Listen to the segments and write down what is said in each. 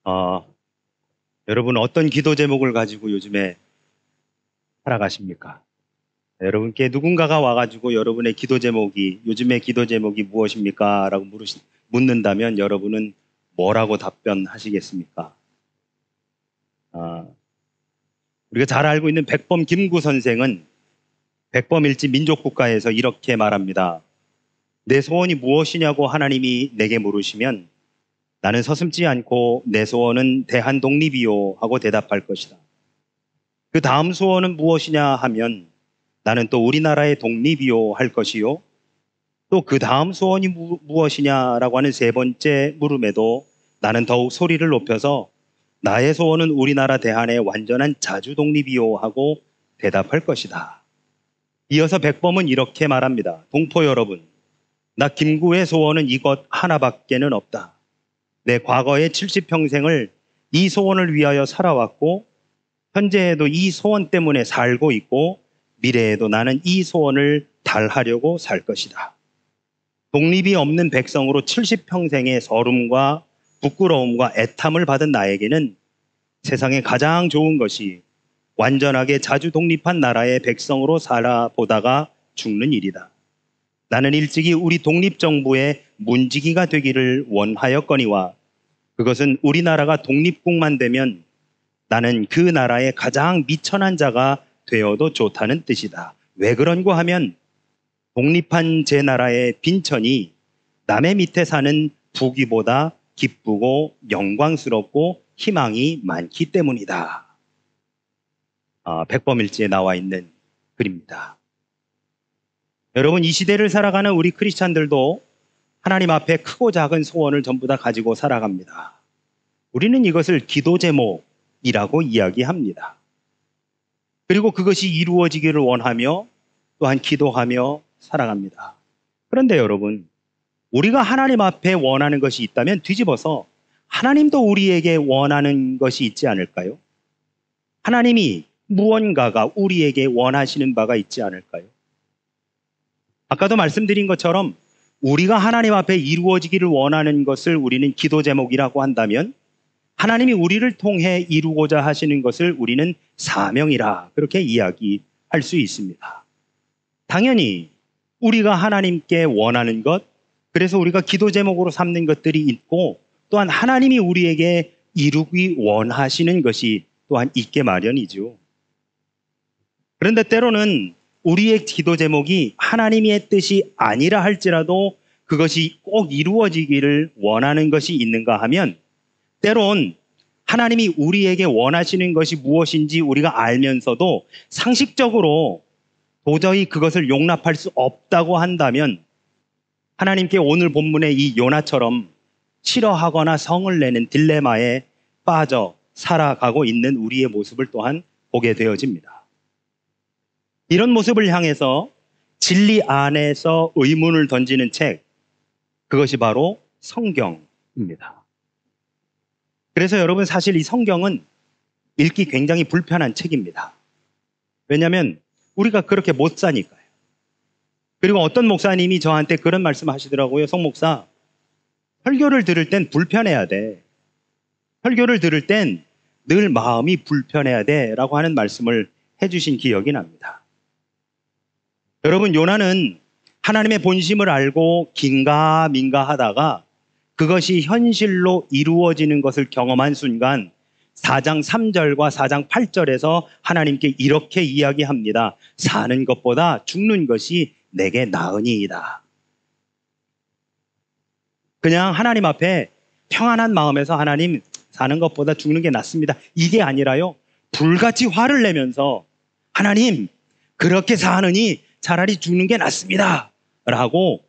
어, 여러분 어떤 기도 제목을 가지고 요즘에 살아가십니까? 여러분께 누군가가 와가지고 여러분의 기도 제목이, 요즘의 기도 제목이 무엇입니까? 라고 묻는다면 여러분은 뭐라고 답변하시겠습니까? 어, 우리가 잘 알고 있는 백범 김구 선생은 백범일지 민족국가에서 이렇게 말합니다. 내 소원이 무엇이냐고 하나님이 내게 물으시면 나는 서슴지 않고 내 소원은 대한독립이요 하고 대답할 것이다. 그 다음 소원은 무엇이냐 하면 나는 또 우리나라의 독립이요 할 것이요. 또 그 다음 소원이 무엇이냐라고 하는 세 번째 물음에도 나는 더욱 소리를 높여서 나의 소원은 우리나라 대한의 완전한 자주 독립이요 하고 대답할 것이다. 이어서 백범은 이렇게 말합니다. 동포 여러분, 나 김구의 소원은 이것 하나밖에는 없다. 내 과거의 70평생을 이 소원을 위하여 살아왔고 현재에도 이 소원 때문에 살고 있고 미래에도 나는 이 소원을 달하려고 살 것이다. 독립이 없는 백성으로 70평생의 서름과 부끄러움과 애탐을 받은 나에게는 세상에 가장 좋은 것이 완전하게 자주 독립한 나라의 백성으로 살아보다가 죽는 일이다. 나는 일찍이 우리 독립정부의 문지기가 되기를 원하였거니와 그것은 우리나라가 독립국만 되면 나는 그 나라의 가장 미천한 자가 되어도 좋다는 뜻이다. 왜 그런고 하면 독립한 제 나라의 빈천이 남의 밑에 사는 부귀보다 기쁘고 영광스럽고 희망이 많기 때문이다. 백범일지에 나와 있는 글입니다. 여러분, 이 시대를 살아가는 우리 크리스찬들도 하나님 앞에 크고 작은 소원을 전부 다 가지고 살아갑니다. 우리는 이것을 기도 제목이라고 이야기합니다. 그리고 그것이 이루어지기를 원하며 또한 기도하며 살아갑니다. 그런데 여러분, 우리가 하나님 앞에 원하는 것이 있다면 뒤집어서 하나님도 우리에게 원하는 것이 있지 않을까요? 하나님이 무언가가 우리에게 원하시는 바가 있지 않을까요? 아까도 말씀드린 것처럼 우리가 하나님 앞에 이루어지기를 원하는 것을 우리는 기도 제목이라고 한다면 하나님이 우리를 통해 이루고자 하시는 것을 우리는 사명이라 그렇게 이야기할 수 있습니다. 당연히 우리가 하나님께 원하는 것, 그래서 우리가 기도 제목으로 삼는 것들이 있고 또한 하나님이 우리에게 이루기 원하시는 것이 또한 있게 마련이죠. 그런데 때로는 우리의 기도 제목이 하나님의 뜻이 아니라 할지라도 그것이 꼭 이루어지기를 원하는 것이 있는가 하면 때론 하나님이 우리에게 원하시는 것이 무엇인지 우리가 알면서도 상식적으로 도저히 그것을 용납할 수 없다고 한다면 하나님께 오늘 본문의 이 요나처럼 싫어하거나 성을 내는 딜레마에 빠져 살아가고 있는 우리의 모습을 또한 보게 되어집니다. 이런 모습을 향해서 진리 안에서 의문을 던지는 책, 그것이 바로 성경입니다. 그래서 여러분, 사실 이 성경은 읽기 굉장히 불편한 책입니다. 왜냐하면 우리가 그렇게 못 사니까요. 그리고 어떤 목사님이 저한테 그런 말씀 하시더라고요. 송 목사, 설교를 들을 땐 불편해야 돼. 설교를 들을 땐 늘 마음이 불편해야 돼 라고 하는 말씀을 해주신 기억이 납니다. 여러분, 요나는 하나님의 본심을 알고 긴가민가 하다가 그것이 현실로 이루어지는 것을 경험한 순간 4장 3절과 4장 8절에서 하나님께 이렇게 이야기합니다. 사는 것보다 죽는 것이 내게 나으니이다. 그냥 하나님 앞에 평안한 마음에서 하나님, 사는 것보다 죽는 게 낫습니다. 이게 아니라요. 불같이 화를 내면서 하나님, 그렇게 사느니 차라리 죽는 게 낫습니다. 라고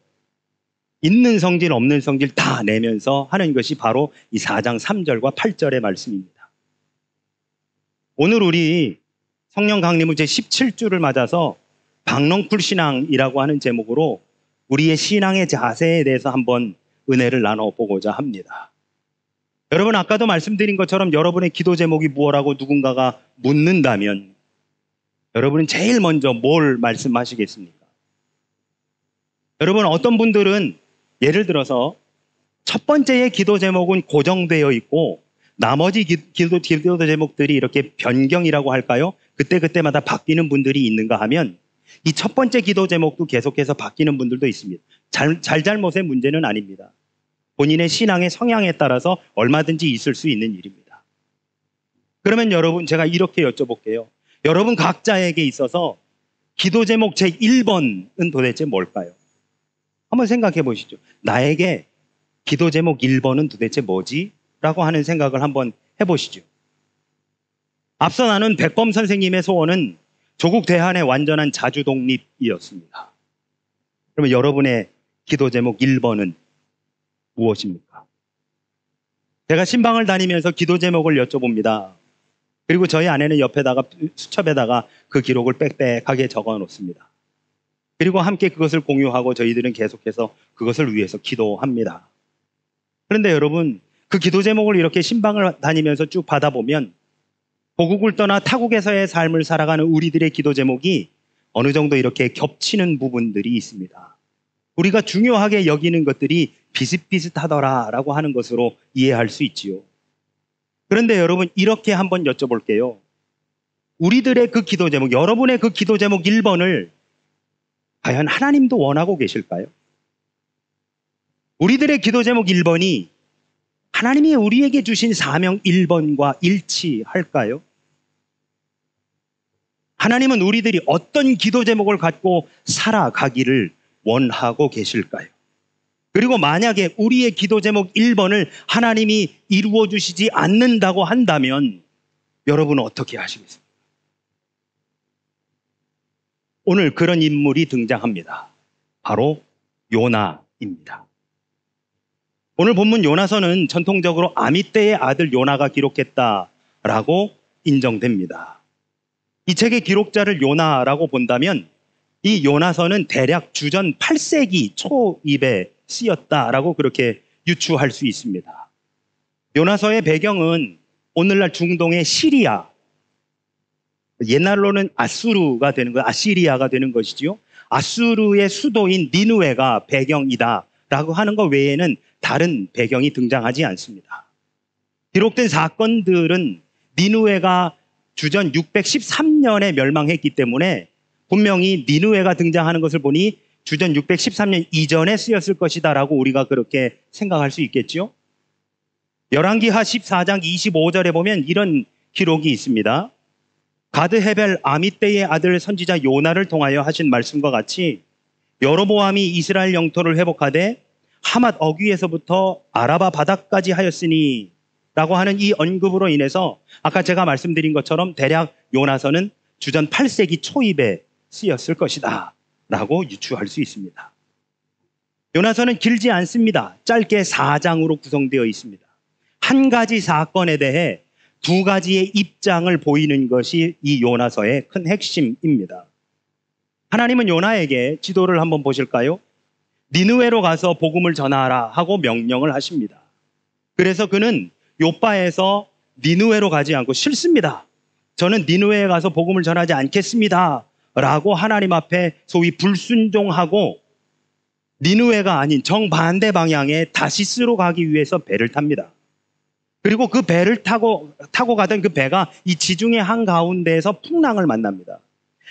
있는 성질 없는 성질 다 내면서 하는 것이 바로 이 4장 3절과 8절의 말씀입니다. 오늘 우리 성령 강림을 제17주를 맞아서 박농풀 신앙이라고 하는 제목으로 우리의 신앙의 자세에 대해서 한번 은혜를 나눠보고자 합니다. 여러분, 아까도 말씀드린 것처럼 여러분의 기도 제목이 무엇라고 누군가가 묻는다면 여러분은 제일 먼저 뭘 말씀하시겠습니까? 여러분, 어떤 분들은 예를 들어서 첫 번째의 기도 제목은 고정되어 있고 나머지 기도 제목들이 이렇게 변경이라고 할까요? 그때마다 바뀌는 분들이 있는가 하면 이 첫 번째 기도 제목도 계속해서 바뀌는 분들도 있습니다. 잘잘못의 문제는 아닙니다. 본인의 신앙의 성향에 따라서 얼마든지 있을 수 있는 일입니다. 그러면 여러분, 제가 이렇게 여쭤볼게요. 여러분 각자에게 있어서 기도 제목 제1번은 도대체 뭘까요? 한번 생각해 보시죠. 나에게 기도 제목 1번은 도대체 뭐지? 라고 하는 생각을 한번 해보시죠. 앞서 나눈 백범 선생님의 소원은 조국 대한의 완전한 자주 독립이었습니다. 그러면 여러분의 기도 제목 1번은 무엇입니까? 제가 신방을 다니면서 기도 제목을 여쭤봅니다. 그리고 저희 아내는 옆에다가 수첩에다가 그 기록을 빽빽하게 적어 놓습니다. 그리고 함께 그것을 공유하고 저희들은 계속해서 그것을 위해서 기도합니다. 그런데 여러분, 그 기도 제목을 이렇게 신방을 다니면서 쭉 받아보면 고국을 떠나 타국에서의 삶을 살아가는 우리들의 기도 제목이 어느 정도 이렇게 겹치는 부분들이 있습니다. 우리가 중요하게 여기는 것들이 비슷비슷하더라라고 하는 것으로 이해할 수 있지요. 그런데 여러분, 이렇게 한번 여쭤볼게요. 우리들의 그 기도 제목, 여러분의 그 기도 제목 1번을 과연 하나님도 원하고 계실까요? 우리들의 기도 제목 1번이 하나님이 우리에게 주신 사명 1번과 일치할까요? 하나님은 우리들이 어떤 기도 제목을 갖고 살아가기를 원하고 계실까요? 그리고 만약에 우리의 기도 제목 1번을 하나님이 이루어 주시지 않는다고 한다면 여러분은 어떻게 하시겠습니까? 오늘 그런 인물이 등장합니다. 바로 요나입니다. 오늘 본문 요나서는 전통적으로 아미떼의 아들 요나가 기록했다라고 인정됩니다. 이 책의 기록자를 요나라고 본다면 이 요나서는 대략 주전 8세기 초입에 쓰였다라고 그렇게 유추할 수 있습니다. 요나서의 배경은 오늘날 중동의 시리아, 옛날로는 아수르가 되는 거, 아시리아가 되는 것이지요. 아수르의 수도인 니느웨가 배경이다라고 하는 것 외에는 다른 배경이 등장하지 않습니다. 기록된 사건들은 니느웨가 주전 613년에 멸망했기 때문에 분명히 니느웨가 등장하는 것을 보니 주전 613년 이전에 쓰였을 것이다라고 우리가 그렇게 생각할 수 있겠죠. 열왕기하 14장 25절에 보면 이런 기록이 있습니다. 가드 헤벨 아미떼의 아들 선지자 요나를 통하여 하신 말씀과 같이 여로보암이 이스라엘 영토를 회복하되 하맛 어귀에서부터 아라바 바다까지 하였으니 라고 하는 이 언급으로 인해서 아까 제가 말씀드린 것처럼 대략 요나서는 주전 8세기 초입에 쓰였을 것이다 라고 유추할 수 있습니다. 요나서는 길지 않습니다. 짧게 4장으로 구성되어 있습니다. 한 가지 사건에 대해 두 가지의 입장을 보이는 것이 이 요나서의 큰 핵심입니다. 하나님은 요나에게 지도를 한번 보실까요? 니느웨로 가서 복음을 전하라 하고 명령을 하십니다. 그래서 그는 요바에서 니느웨로 가지 않고 싫습니다. 저는 니느웨에 가서 복음을 전하지 않겠습니다. 라고 하나님 앞에 소위 불순종하고 니느웨가 아닌 정반대 방향에 다시스로 가기 위해서 배를 탑니다. 그리고 그 배를 타고 가던 그 배가 이 지중해 한가운데에서 풍랑을 만납니다.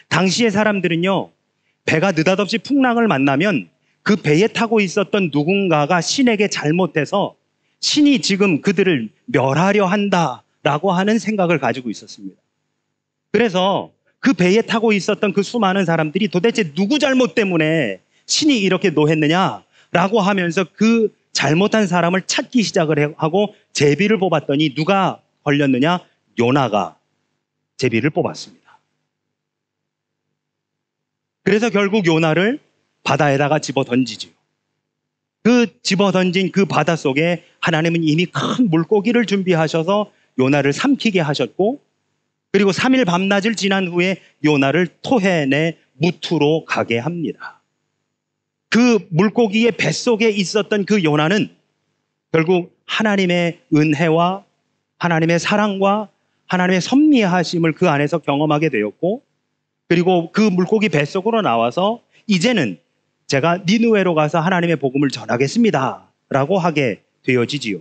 당시의 사람들은요, 배가 느닷없이 풍랑을 만나면 그 배에 타고 있었던 누군가가 신에게 잘못해서 신이 지금 그들을 멸하려 한다라고 하는 생각을 가지고 있었습니다. 그래서 그 배에 타고 있었던 그 수많은 사람들이 도대체 누구 잘못 때문에 신이 이렇게 노했느냐라고 하면서 그 잘못한 사람을 찾기 시작을 하고 제비를 뽑았더니 누가 걸렸느냐? 요나가 제비를 뽑았습니다. 그래서 결국 요나를 바다에다가 집어 던지죠. 그 집어 던진 그 바다 속에 하나님은 이미 큰 물고기를 준비하셔서 요나를 삼키게 하셨고, 그리고 3일 밤낮을 지난 후에 요나를 토해내 무트로 가게 합니다. 그 물고기의 뱃속에 있었던 그 요나는 결국 하나님의 은혜와 하나님의 사랑과 하나님의 섭리하심을 그 안에서 경험하게 되었고, 그리고 그 물고기 뱃속으로 나와서 이제는 제가 니느웨로 가서 하나님의 복음을 전하겠습니다 라고 하게 되어지지요.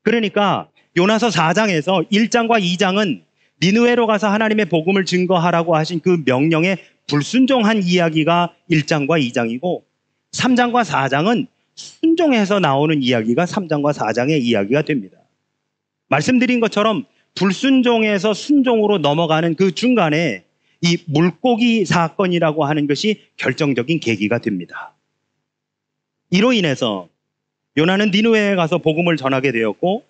그러니까 요나서 4장에서 1장과 2장은 니느웨로 가서 하나님의 복음을 증거하라고 하신 그 명령에 불순종한 이야기가 1장과 2장이고 3장과 4장은 순종해서 나오는 이야기가 3장과 4장의 이야기가 됩니다. 말씀드린 것처럼 불순종에서 순종으로 넘어가는 그 중간에 이 물고기 사건이라고 하는 것이 결정적인 계기가 됩니다. 이로 인해서 요나는 니느웨에 가서 복음을 전하게 되었고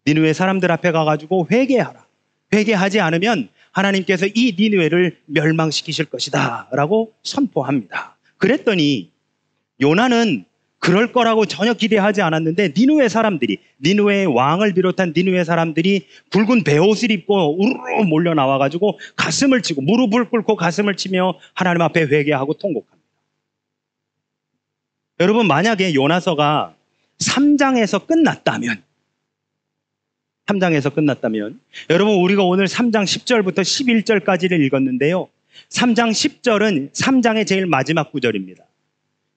니느웨 사람들 앞에 가가지고 회개하라. 회개하지 않으면 하나님께서 이 니느웨를 멸망시키실 것이다 라고 선포합니다. 그랬더니 요나는 그럴 거라고 전혀 기대하지 않았는데 니느웨 사람들이, 니느웨의 왕을 비롯한 니느웨 사람들이 붉은 베옷을 입고 우르르 몰려 나와가지고 가슴을 치고 무릎을 꿇고 가슴을 치며 하나님 앞에 회개하고 통곡합니다. 여러분, 만약에 요나서가 3장에서 끝났다면 여러분, 우리가 오늘 3장 10절부터 11절까지를 읽었는데요. 3장 10절은 3장의 제일 마지막 구절입니다.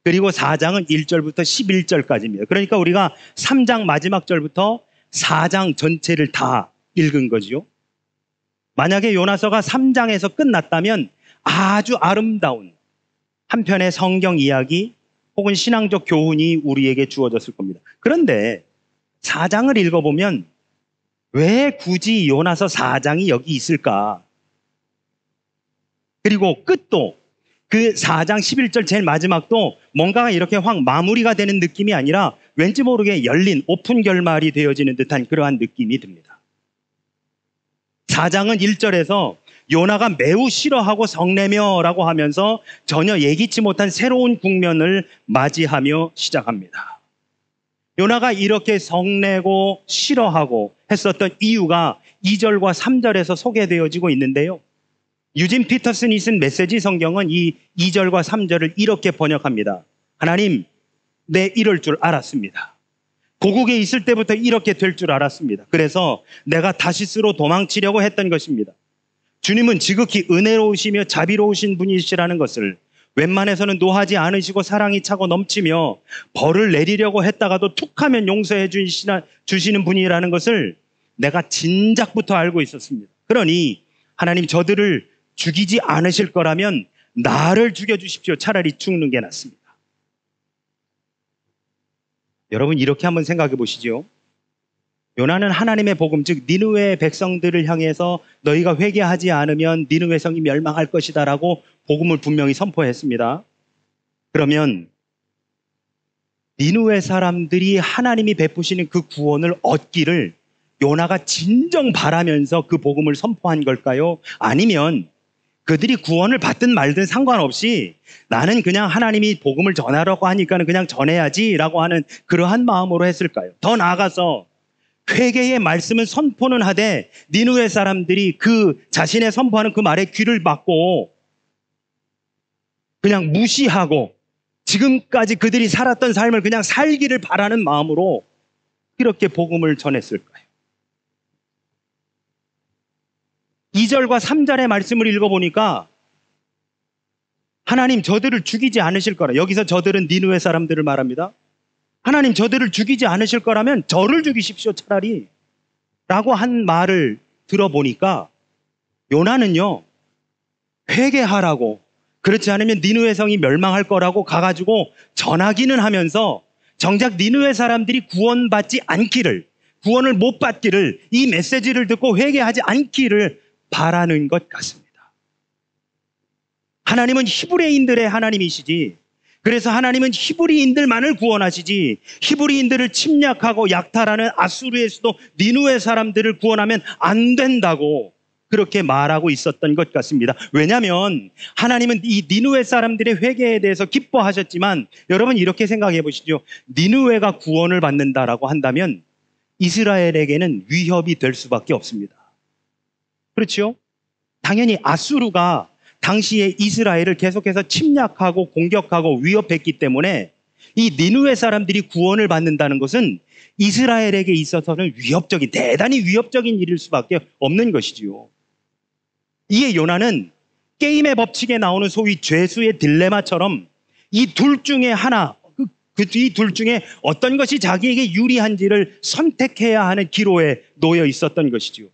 그리고 4장은 1절부터 11절까지입니다. 그러니까 우리가 3장 마지막 절부터 4장 전체를 다 읽은 거지요. 만약에 요나서가 3장에서 끝났다면 아주 아름다운 한 편의 성경 이야기 혹은 신앙적 교훈이 우리에게 주어졌을 겁니다. 그런데 4장을 읽어보면 왜 굳이 요나서 4장이 여기 있을까? 그리고 끝도 그 4장 11절 제일 마지막도 뭔가가 이렇게 확 마무리가 되는 느낌이 아니라 왠지 모르게 열린 오픈 결말이 되어지는 듯한 그러한 느낌이 듭니다. 4장은 1절에서 요나가 매우 싫어하고 성내며라고 하면서 전혀 예기치 못한 새로운 국면을 맞이하며 시작합니다. 요나가 이렇게 성내고 싫어하고 했었던 이유가 2절과 3절에서 소개되어지고 있는데요. 유진 피터슨이 쓴 메시지 성경은 이 2절과 3절을 이렇게 번역합니다. 하나님, 내 이럴 줄 알았습니다. 고국에 있을 때부터 이렇게 될 줄 알았습니다. 그래서 내가 다시스로 도망치려고 했던 것입니다. 주님은 지극히 은혜로우시며 자비로우신 분이시라는 것을 웬만해서는 노하지 않으시고 사랑이 차고 넘치며 벌을 내리려고 했다가도 툭하면 용서해 주시는 분이라는 것을 내가 진작부터 알고 있었습니다. 그러니 하나님, 저들을 죽이지 않으실 거라면 나를 죽여주십시오. 차라리 죽는 게 낫습니다. 여러분, 이렇게 한번 생각해 보시죠. 요나는 하나님의 복음, 즉 니느웨 백성들을 향해서 너희가 회개하지 않으면 니느웨 성이 멸망할 것이다 라고 복음을 분명히 선포했습니다. 그러면 니느웨 사람들이 하나님이 베푸시는 그 구원을 얻기를 요나가 진정 바라면서 그 복음을 선포한 걸까요? 아니면 그들이 구원을 받든 말든 상관없이 나는 그냥 하나님이 복음을 전하라고 하니까는 그냥 전해야지라고 하는 그러한 마음으로 했을까요? 더 나아가서 회개의 말씀은 선포는 하되 니느웨 사람들이 그 자신의 선포하는 그 말에 귀를 막고 그냥 무시하고 지금까지 그들이 살았던 삶을 그냥 살기를 바라는 마음으로 이렇게 복음을 전했을까요? 2절과 3절의 말씀을 읽어보니까 하나님, 저들을 죽이지 않으실 거라. 여기서 저들은 니느웨 사람들을 말합니다. 하나님, 저들을 죽이지 않으실 거라면 저를 죽이십시오, 차라리 라고 한 말을 들어보니까 요나는요, 회개하라고, 그렇지 않으면 니느웨 성이 멸망할 거라고 가가지고 전하기는 하면서 정작 니느웨 사람들이 구원받지 않기를, 구원을 못 받기를, 이 메시지를 듣고 회개하지 않기를 바라는 것 같습니다. 하나님은 히브리인들의 하나님이시지, 그래서 하나님은 히브리인들만을 구원하시지 히브리인들을 침략하고 약탈하는 아수르에서도 니느웨 사람들을 구원하면 안 된다고 그렇게 말하고 있었던 것 같습니다. 왜냐하면 하나님은 이 니느웨 사람들의 회개에 대해서 기뻐하셨지만 여러분, 이렇게 생각해 보시죠. 니느웨가 구원을 받는다라고 한다면 이스라엘에게는 위협이 될 수밖에 없습니다. 그렇죠? 당연히 아수르가 당시에 이스라엘을 계속해서 침략하고 공격하고 위협했기 때문에 이 니느웨 사람들이 구원을 받는다는 것은 이스라엘에게 있어서는 대단히 위협적인 일일 수밖에 없는 것이지요. 이에 요나는 게임의 법칙에 나오는 소위 죄수의 딜레마처럼 이 둘 중에 하나, 그 이 둘 중에 어떤 것이 자기에게 유리한지를 선택해야 하는 기로에 놓여 있었던 것이지요.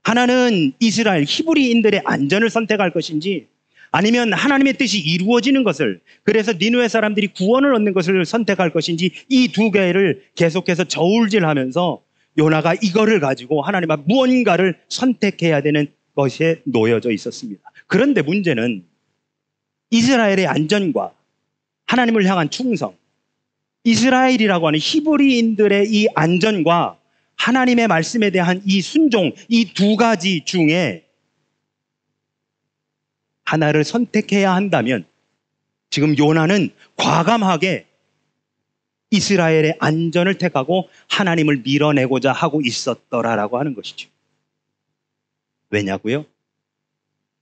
하나는 이스라엘 히브리인들의 안전을 선택할 것인지, 아니면 하나님의 뜻이 이루어지는 것을, 그래서 니느웨 사람들이 구원을 얻는 것을 선택할 것인지, 이 두 개를 계속해서 저울질하면서 요나가 이거를 가지고 하나님 앞 무언가를 선택해야 되는 것에 놓여져 있었습니다. 그런데 문제는 이스라엘의 안전과 하나님을 향한 충성, 이스라엘이라고 하는 히브리인들의 이 안전과 하나님의 말씀에 대한 이 순종, 이 두 가지 중에 하나를 선택해야 한다면 지금 요나는 과감하게 이스라엘의 안전을 택하고 하나님을 밀어내고자 하고 있었더라라고 하는 것이죠. 왜냐고요?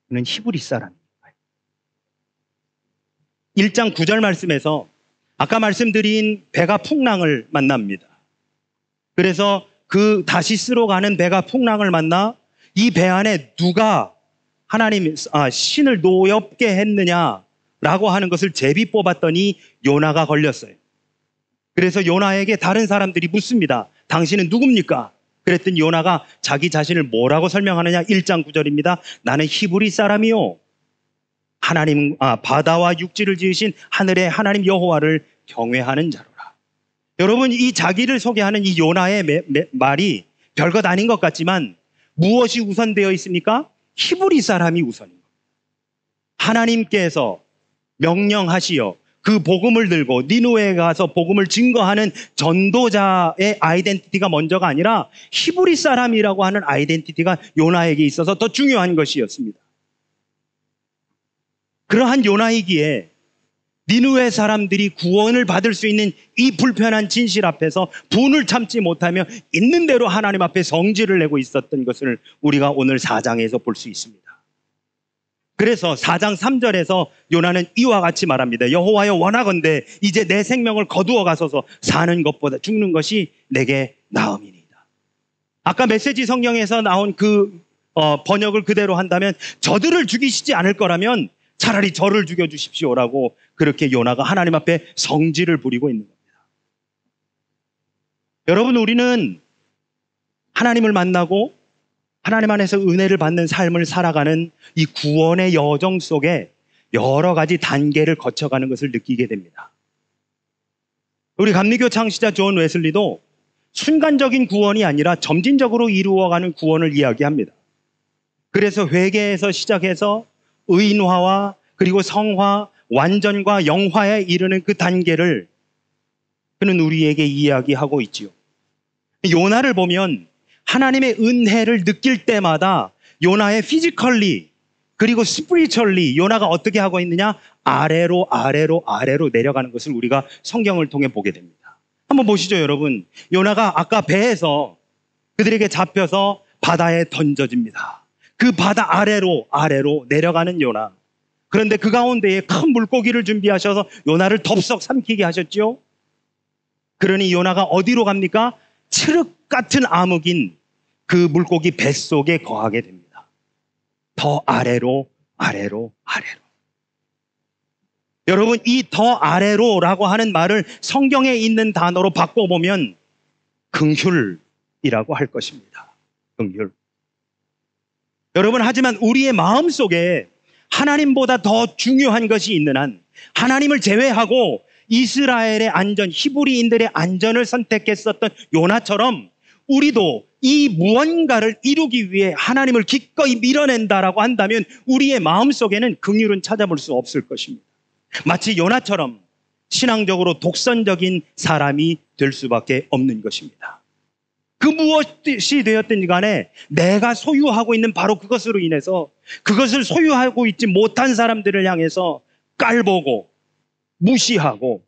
그는 히브리 사람이에요. 1장 9절 말씀에서 아까 말씀드린 배가 풍랑을 만납니다. 그래서 그 다시스로 가는 배가 풍랑을 만나 이 배 안에 누가 신을 노엽게 했느냐라고 하는 것을 제비 뽑았더니 요나가 걸렸어요. 그래서 요나에게 다른 사람들이 묻습니다. 당신은 누굽니까? 그랬더니 요나가 자기 자신을 뭐라고 설명하느냐? 1장 9절입니다. 나는 히브리 사람이요, 바다와 육지를 지으신 하늘의 하나님 여호와를 경외하는 자로라. 여러분, 이 자기를 소개하는 이 요나의 말이 별것 아닌 것 같지만 무엇이 우선되어 있습니까? 히브리 사람이 우선입니다. 하나님께서 명령하시어 그 복음을 들고 니느웨에 가서 복음을 증거하는 전도자의 아이덴티티가 먼저가 아니라 히브리 사람이라고 하는 아이덴티티가 요나에게 있어서 더 중요한 것이었습니다. 그러한 요나이기에 니느웨 사람들이 구원을 받을 수 있는 이 불편한 진실 앞에서 분을 참지 못하며 있는 대로 하나님 앞에 성질을 내고 있었던 것을 우리가 오늘 4장에서 볼 수 있습니다. 그래서 4장 3절에서 요나는 이와 같이 말합니다. 여호와여, 원하건대 이제 내 생명을 거두어 가소서. 사는 것보다 죽는 것이 내게 나음이니이다. 아까 메시지 성경에서 나온 번역을 그대로 한다면 저들을 죽이시지 않을 거라면 차라리 저를 죽여주십시오라고 그렇게 요나가 하나님 앞에 성질을 부리고 있는 겁니다. 여러분, 우리는 하나님을 만나고 하나님 안에서 은혜를 받는 삶을 살아가는 이 구원의 여정 속에 여러 가지 단계를 거쳐가는 것을 느끼게 됩니다. 우리 감리교 창시자 존 웨슬리도 순간적인 구원이 아니라 점진적으로 이루어가는 구원을 이야기합니다. 그래서 회개에서 시작해서 의인화와 그리고 성화, 완전과 영화에 이르는 그 단계를 그는 우리에게 이야기하고 있지요. 요나를 보면 하나님의 은혜를 느낄 때마다 요나의 피지컬리 그리고 스피리추얼리 요나가 어떻게 하고 있느냐? 아래로 내려가는 것을 우리가 성경을 통해 보게 됩니다. 한번 보시죠, 여러분. 요나가 아까 배에서 그들에게 잡혀서 바다에 던져집니다. 그 바다 아래로 내려가는 요나. 그런데 그 가운데에 큰 물고기를 준비하셔서 요나를 덥석 삼키게 하셨죠. 그러니 요나가 어디로 갑니까? 칠흑 같은 암흑인 그 물고기 뱃속에 거하게 됩니다. 더 아래로. 여러분, 이 더 아래로라고 하는 말을 성경에 있는 단어로 바꿔보면 긍휼이라고 할 것입니다. 긍휼. 여러분, 하지만 우리의 마음속에 하나님보다 더 중요한 것이 있는 한, 하나님을 제외하고 이스라엘의 안전, 히브리인들의 안전을 선택했었던 요나처럼 우리도 이 무언가를 이루기 위해 하나님을 기꺼이 밀어낸다라고 한다면 우리의 마음속에는 긍휼은 찾아볼 수 없을 것입니다. 마치 요나처럼 신앙적으로 독선적인 사람이 될 수밖에 없는 것입니다. 그 무엇이 되었든지 간에 내가 소유하고 있는 바로 그것으로 인해서 그것을 소유하고 있지 못한 사람들을 향해서 깔보고 무시하고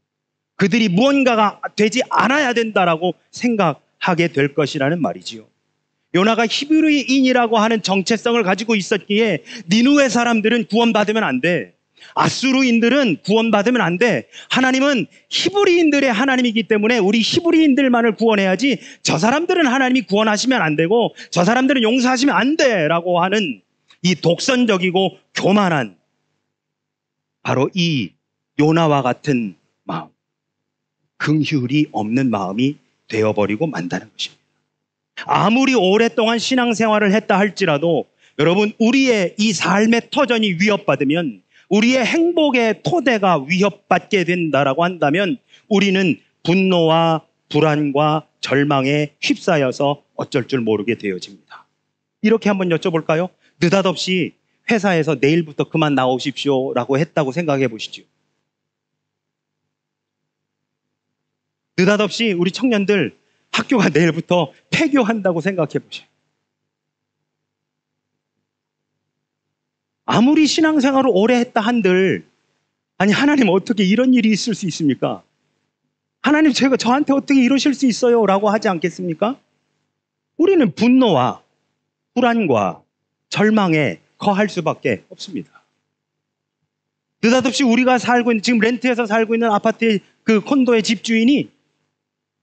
그들이 무언가가 되지 않아야 된다라고 생각하게 될 것이라는 말이지요. 요나가 히브리인이라고 하는 정체성을 가지고 있었기에 니느웨 사람들은 구원받으면 안 돼. 아수르인들은 구원받으면 안 돼. 하나님은 히브리인들의 하나님이기 때문에 우리 히브리인들만을 구원해야지 저 사람들은 하나님이 구원하시면 안 되고 저 사람들은 용서하시면 안 돼라고 하는 이 독선적이고 교만한 바로 이 요나와 같은 마음. 긍휼이 없는 마음이 되어버리고 만다는 것입니다. 아무리 오랫동안 신앙생활을 했다 할지라도 여러분, 우리의 이 삶의 터전이 위협받으면, 우리의 행복의 토대가 위협받게 된다라고 한다면 우리는 분노와 불안과 절망에 휩싸여서 어쩔 줄 모르게 되어집니다. 이렇게 한번 여쭤볼까요? 느닷없이 회사에서 내일부터 그만 나오십시오라고 했다고 생각해 보시죠. 느닷없이 우리 청년들 학교가 내일부터 폐교한다고 생각해 보세요. 아무리 신앙생활을 오래 했다 한들, 아니 하나님 어떻게 이런 일이 있을 수 있습니까? 하나님 제가 저한테 어떻게 이러실 수 있어요? 라고 하지 않겠습니까? 우리는 분노와 불안과 절망에 거할 수밖에 없습니다. 느닷없이 우리가 살고 있는, 지금 렌트해서 살고 있는 아파트의 그 콘도의 집주인이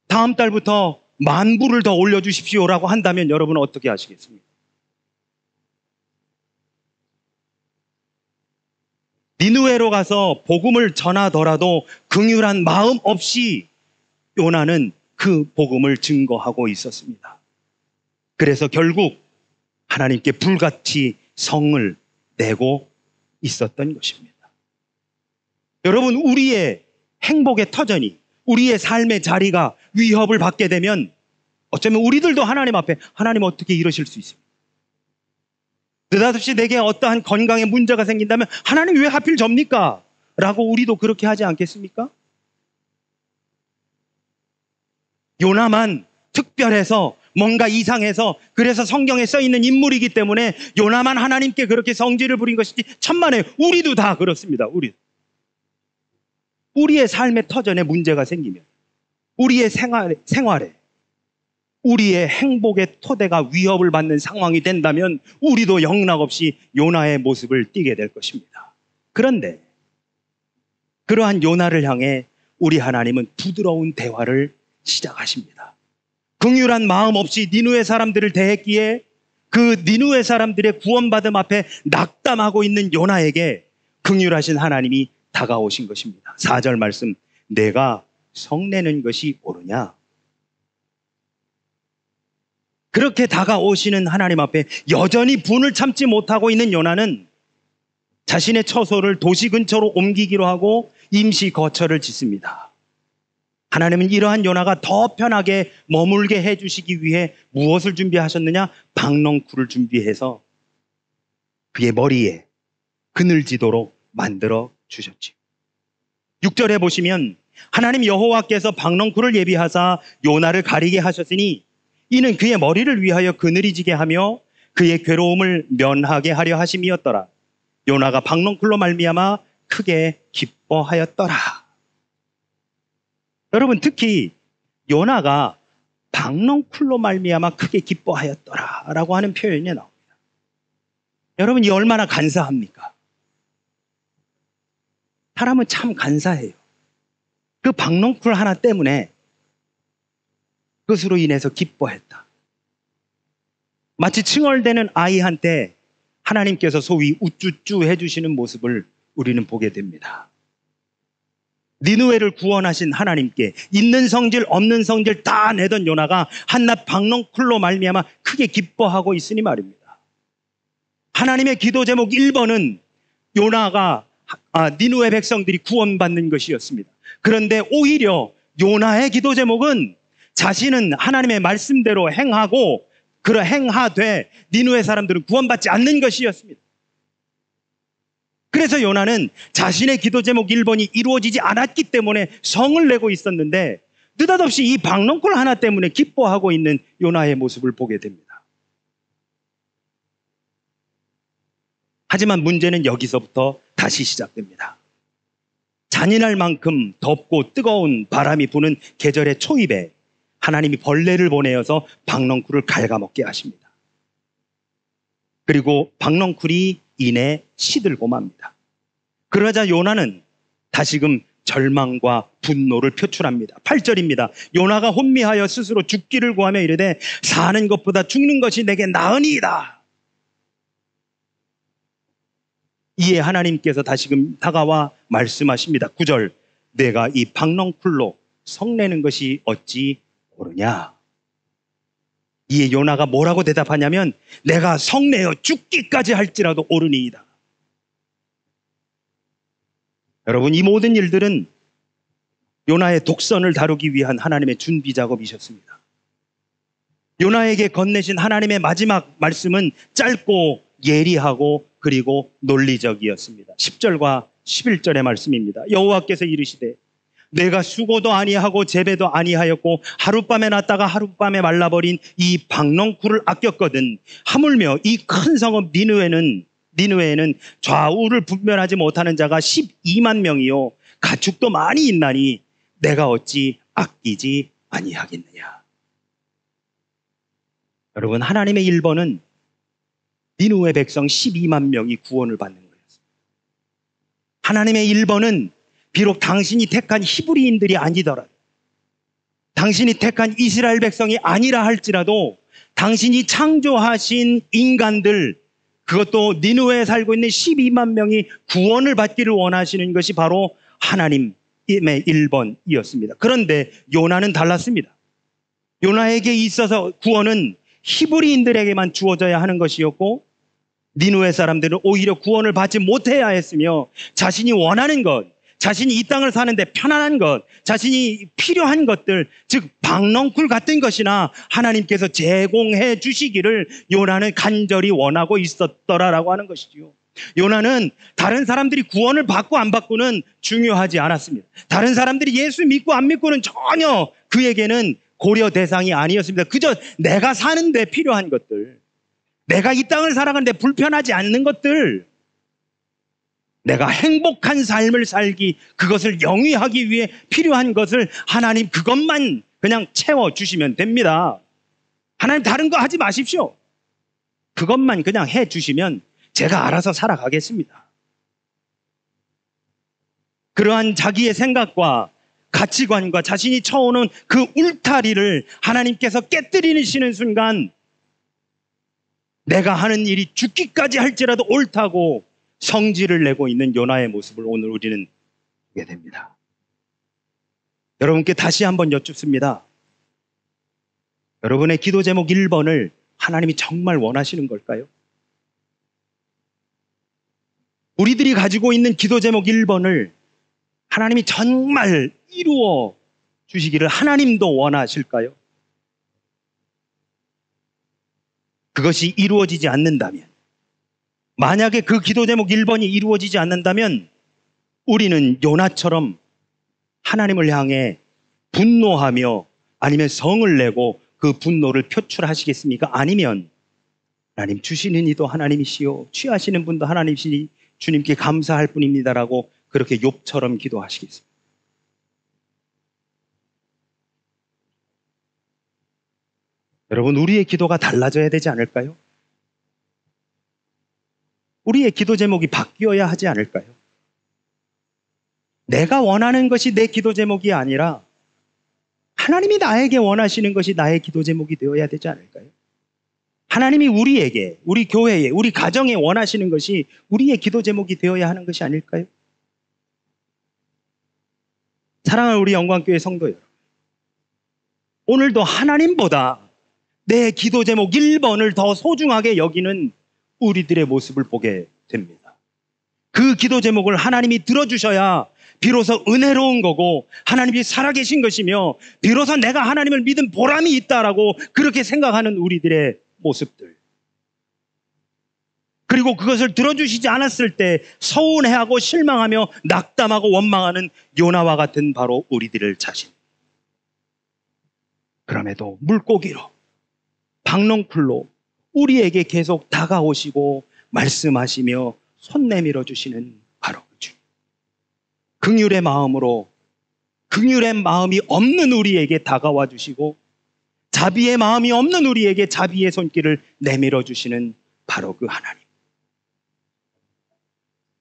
다음 달부터 10,000불을 더 올려주십시오라고 한다면 여러분은 어떻게 하시겠습니까? 니느웨로 가서 복음을 전하더라도 긍휼한 마음 없이 요나는 그 복음을 증거하고 있었습니다. 그래서 결국 하나님께 불같이 성을 내고 있었던 것입니다. 여러분, 우리의 행복의 터전이, 우리의 삶의 자리가 위협을 받게 되면 어쩌면 우리들도 하나님 앞에 하나님 어떻게 이러실 수 있습니까? 느닷없이 내게 어떠한 건강에 문제가 생긴다면 하나님 왜 하필 접니까? 라고 우리도 그렇게 하지 않겠습니까? 요나만 특별해서 뭔가 이상해서, 그래서 성경에 써있는 인물이기 때문에 요나만 하나님께 그렇게 성질을 부린 것이지 천만에 우리도 다 그렇습니다. 우리의 삶의 터전에 문제가 생기면, 우리의 생활에 우리의 행복의 토대가 위협을 받는 상황이 된다면 우리도 영락없이 요나의 모습을 띠게 될 것입니다. 그런데 그러한 요나를 향해 우리 하나님은 부드러운 대화를 시작하십니다. 긍휼한 마음 없이 니느웨 사람들을 대했기에 그 니느웨 사람들의 구원받음 앞에 낙담하고 있는 요나에게 긍휼하신 하나님이 다가오신 것입니다. 4절 말씀, 내가 성내는 것이 옳으냐? 그렇게 다가오시는 하나님 앞에 여전히 분을 참지 못하고 있는 요나는 자신의 처소를 도시 근처로 옮기기로 하고 임시 거처를 짓습니다. 하나님은 이러한 요나가 더 편하게 머물게 해주시기 위해 무엇을 준비하셨느냐? 박넝쿨을 준비해서 그의 머리에 그늘지도록 만들어 주셨지. 6절에 보시면 하나님 여호와께서 박넝쿨을 예비하사 요나를 가리게 하셨으니 이는 그의 머리를 위하여 그늘이 지게 하며 그의 괴로움을 면하게 하려 하심이었더라. 요나가 박넝쿨로 말미암아 크게 기뻐하였더라. 여러분, 특히 요나가 박넝쿨로 말미암아 크게 기뻐하였더라 라고 하는 표현이 나옵니다. 여러분, 이 얼마나 간사합니까? 사람은 참 간사해요. 그 박넝쿨 하나 때문에 그것으로 인해서 기뻐했다. 마치 칭얼대는 아이한테 하나님께서 소위 우쭈쭈 해주시는 모습을 우리는 보게 됩니다. 니느웨를 구원하신 하나님께 있는 성질 없는 성질 다 내던 요나가 한낱 박넝쿨로 말미암아 크게 기뻐하고 있으니 말입니다. 하나님의 기도 제목 1번은 요나가 니느웨 백성들이 구원받는 것이었습니다. 그런데 오히려 요나의 기도 제목은 자신은 하나님의 말씀대로 행하고 행하되 니느웨 사람들은 구원받지 않는 것이었습니다. 그래서 요나는 자신의 기도 제목 1번이 이루어지지 않았기 때문에 성을 내고 있었는데 느닷없이 이 박넝쿨 하나 때문에 기뻐하고 있는 요나의 모습을 보게 됩니다. 하지만 문제는 여기서부터 다시 시작됩니다. 잔인할 만큼 덥고 뜨거운 바람이 부는 계절의 초입에 하나님이 벌레를 보내어서 박넝쿨을 갉아먹게 하십니다. 그리고 박넝쿨이 이내 시들고 맙니다. 그러자 요나는 다시금 절망과 분노를 표출합니다. 8절입니다. 요나가 혼미하여 스스로 죽기를 구하며 이르되 사는 것보다 죽는 것이 내게 나으니이다. 이에 하나님께서 다시금 다가와 말씀하십니다. 9절, 내가 이 박넝쿨로 성내는 것이 어찌 옳으냐. 이에 요나가 뭐라고 대답하냐면 내가 성내어 죽기까지 할지라도 옳으니이다. 여러분, 이 모든 일들은 요나의 독선을 다루기 위한 하나님의 준비 작업이셨습니다. 요나에게 건네신 하나님의 마지막 말씀은 짧고 예리하고 그리고 논리적이었습니다. 10절과 11절의 말씀입니다. 여호와께서 이르시되 내가 수고도 아니하고 재배도 아니하였고 하룻밤에 났다가 하룻밤에 말라버린 이 박넝쿨을 아꼈거든. 하물며 이 큰 성읍 니느웨에는 좌우를 분별하지 못하는 자가 12만 명이요 가축도 많이 있나니 내가 어찌 아끼지 아니하겠느냐. 여러분, 하나님의 1번은 니느웨 백성 12만 명이 구원을 받는 거였습니다. 하나님의 1번은 비록 당신이 택한 히브리인들이 아니더라도, 당신이 택한 이스라엘 백성이 아니라 할지라도 당신이 창조하신 인간들, 그것도 니느웨에 살고 있는 12만 명이 구원을 받기를 원하시는 것이 바로 하나님의 1번이었습니다. 그런데 요나는 달랐습니다. 요나에게 있어서 구원은 히브리인들에게만 주어져야 하는 것이었고 니느웨 사람들은 오히려 구원을 받지 못해야 했으며 자신이 원하는 것, 자신이 이 땅을 사는데 편안한 것, 자신이 필요한 것들, 즉 박넝쿨 같은 것이나 하나님께서 제공해 주시기를 요나는 간절히 원하고 있었더라라고 하는 것이지요. 요나는 다른 사람들이 구원을 받고 안 받고는 중요하지 않았습니다. 다른 사람들이 예수 믿고 안 믿고는 전혀 그에게는 고려 대상이 아니었습니다. 그저 내가 사는데 필요한 것들, 내가 이 땅을 살아가는데 불편하지 않는 것들, 내가 행복한 삶을 살기, 그것을 영위하기 위해 필요한 것을 하나님 그것만 그냥 채워주시면 됩니다. 하나님 다른 거 하지 마십시오. 그것만 그냥 해주시면 제가 알아서 살아가겠습니다. 그러한 자기의 생각과 가치관과 자신이 쳐오는 그 울타리를 하나님께서 깨뜨리시는 순간 내가 하는 일이 죽기까지 할지라도 옳다고 성질을 내고 있는 요나의 모습을 오늘 우리는 보게 됩니다. 여러분께 다시 한번 여쭙습니다. 여러분의 기도 제목 1번을 하나님이 정말 원하시는 걸까요? 우리들이 가지고 있는 기도 제목 1번을 하나님이 정말 이루어 주시기를 하나님도 원하실까요? 그것이 이루어지지 않는다면, 만약에 그 기도 제목 1번이 이루어지지 않는다면 우리는 요나처럼 하나님을 향해 분노하며 아니면 성을 내고 그 분노를 표출하시겠습니까? 아니면 하나님 주시는 이도 하나님이시요 취하시는 분도 하나님이시니 주님께 감사할 뿐입니다라고 그렇게 욥처럼 기도하시겠습니다. 여러분, 우리의 기도가 달라져야 되지 않을까요? 우리의 기도 제목이 바뀌어야 하지 않을까요? 내가 원하는 것이 내 기도 제목이 아니라 하나님이 나에게 원하시는 것이 나의 기도 제목이 되어야 되지 않을까요? 하나님이 우리에게, 우리 교회에, 우리 가정에 원하시는 것이 우리의 기도 제목이 되어야 하는 것이 아닐까요? 사랑하는 우리 영광교회 성도 여러분, 오늘도 하나님보다 내 기도 제목 1번을 더 소중하게 여기는 우리들의 모습을 보게 됩니다. 그 기도 제목을 하나님이 들어주셔야 비로소 은혜로운 거고 하나님이 살아계신 것이며 비로소 내가 하나님을 믿은 보람이 있다라고 그렇게 생각하는 우리들의 모습들, 그리고 그것을 들어주시지 않았을 때 서운해하고 실망하며 낙담하고 원망하는 요나와 같은 바로 우리들의 자신. 그럼에도 물고기로, 박넝쿨로 우리에게 계속 다가오시고 말씀하시며 손 내밀어 주시는 바로 그 주님. 긍휼의 마음으로, 긍휼의 마음이 없는 우리에게 다가와 주시고 자비의 마음이 없는 우리에게 자비의 손길을 내밀어 주시는 바로 그 하나님.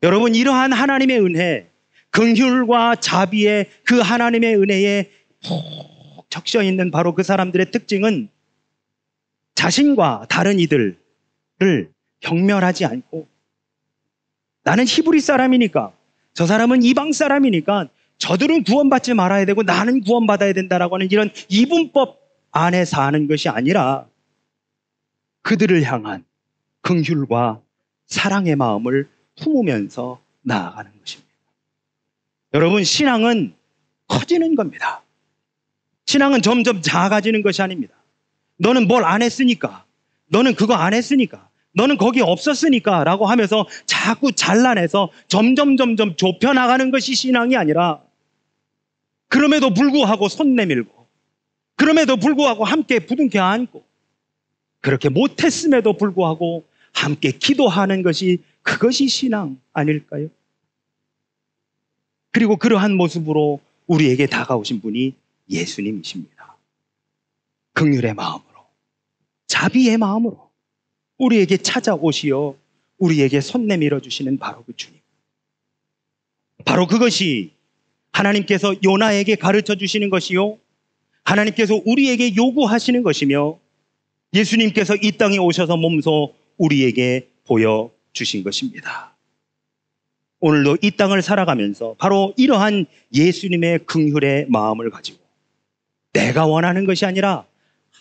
여러분, 이러한 하나님의 은혜, 긍휼과 자비의 그 하나님의 은혜에 푹 적셔 있는 바로 그 사람들의 특징은 자신과 다른 이들을 경멸하지 않고, 나는 히브리 사람이니까, 저 사람은 이방 사람이니까 저들은 구원받지 말아야 되고 나는 구원받아야 된다라고 하는 이런 이분법 안에 사는 것이 아니라 그들을 향한 긍휼과 사랑의 마음을 품으면서 나아가는 것입니다. 여러분, 신앙은 커지는 겁니다. 신앙은 점점 작아지는 것이 아닙니다. 너는 뭘 안 했으니까, 너는 그거 안 했으니까, 너는 거기 없었으니까 라고 하면서 자꾸 잘라내서 점점 좁혀나가는 것이 신앙이 아니라, 그럼에도 불구하고 손 내밀고, 그럼에도 불구하고 함께 부둥켜 안고, 그렇게 못했음에도 불구하고 함께 기도하는 것이, 그것이 신앙 아닐까요? 그리고 그러한 모습으로 우리에게 다가오신 분이 예수님이십니다. 긍휼의 마음으로, 자비의 마음으로 우리에게 찾아오시어 우리에게 손 내밀어 주시는 바로 그 주님. 바로 그것이 하나님께서 요나에게 가르쳐 주시는 것이요, 하나님께서 우리에게 요구하시는 것이며, 예수님께서 이 땅에 오셔서 몸소 우리에게 보여주신 것입니다. 오늘도 이 땅을 살아가면서 바로 이러한 예수님의 긍휼의 마음을 가지고 내가 원하는 것이 아니라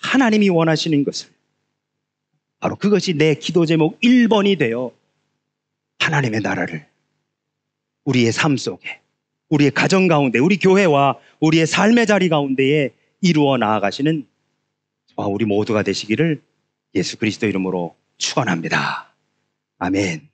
하나님이 원하시는 것을, 바로 그것이 내 기도 제목 1번이 되어 하나님의 나라를 우리의 삶 속에, 우리의 가정 가운데, 우리 교회와 우리의 삶의 자리 가운데에 이루어 나아가시는 저와 우리 모두가 되시기를 예수 그리스도 이름으로 축원합니다. 아멘.